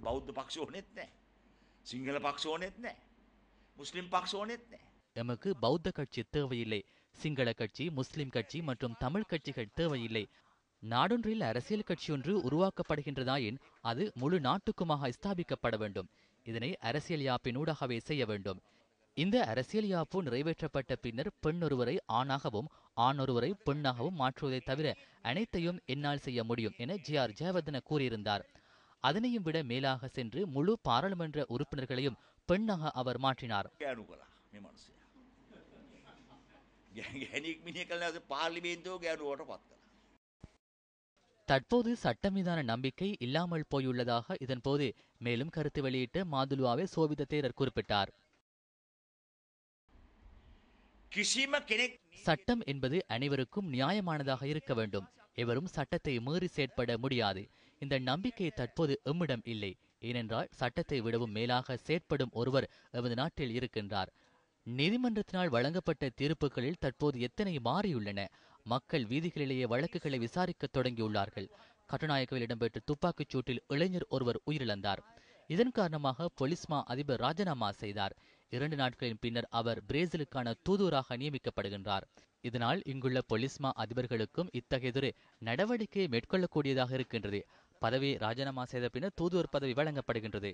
බෞද්ධ පක්ෂ ඕනෙත් නැහැ. සිංහල පක්ෂ ඕනෙත් නැහැ. මුස්ලිම් පක්ෂ ඕනෙත් නැහැ. எமக்கு பௌத்த கட்சி தேவையில்லை, சிங்கள கட்சி, முஸ்லிம் கட்சி மற்றும் தமிழ் கட்சிகள் தேவையில்லை. நாடொன்றில் அரசியல் கட்சியொன்று உருவாக்கப்படுகின்றதாயின் அது முழு நாட்டுக்குமாக ஸ்தாபிக்கப்பட வேண்டும். இதனை அரசியல் யாப்பினூடாகவே செய்ய வேண்டும். இந்த அரசியல் யாப்பு நிறைவேற்றப்பட்ட பின்னர் பெண் ஒருவரை ஆணாகவும் ஆண் ஒருவரை பெண்ணாகவும் மாற்றுவதை தவிர அனைத்தையும் என்னால் செய்ய முடியும் என ஜி.ஆர். ஜெயவர்தன கூறியிருந்தார். அதனையும் விட மேலாக சென்று முழு பாராளுமன்ற உறுப்பினர்களையும் பெண்ணாக அவர் மாற்றினார். ගෑනු කළා මේ මිනිස්සයා. ගැණියෙක් මිනිහෙක් කළා පාර්ලිමේන්තුව ගෑනුවට පත් කළා. தற்போது சட்டம் மீதான நம்பிக்கை இல்லாமல் போயுள்ளதாக இதன்போது மேலும் கருத்து வெளியிட்ட மாதுலுவாவே சோபித தேரர் குறிப்பிட்டார். කිසිම කෙනෙක් சட்டம் என்பது அனைவருக்கும் நியாயமானதாக இருக்க வேண்டும். எவரும் சட்டத்தை மீறி செயற்பட முடியாது. இந்த நம்பிக்கை தற்போது எம்மிடம் இல்லை. ஏனென்றால் சட்டத்தை விடவும் மேலாக செயற்படும் ஒருவர் எமது நாட்டில் இருக்கின்றார். நீதிமன்றத்தினால் வழங்கப்பட்ட தீர்ப்புகளில் தற்போது எத்தனை மாறியுள்ளன. மக்கள் வீதிகளிலேயே வழக்குகளை விசாரிக்க தொடங்கியுள்ளார்கள். கட்டுநாயக்கவில் இடம்பெற்ற துப்பாக்கிச் சூட்டில் இளைஞர் ஒருவர் உயிரிழந்தார். இதன் காரணமாக பொலிஸ்மா அதிபர் ராஜினாமா செய்தார். 2 நாட்களின் பின்னர் அவர் பிரேசிலுக்கான தூதுவராக நியமிக்கப்படுகின்றார். இதனால் இங்குள்ள பொலிஸ்மா அதிபர்களுக்கும் இத்தகையதொரு நடவடிக்கையை மேற்கொள்ளக்கூடியதாக இருக்கின்றது. பதவியை ராஜினாமா செய்த பின்னர் தூதுவர் பதவி வழங்கப்படுகின்றது.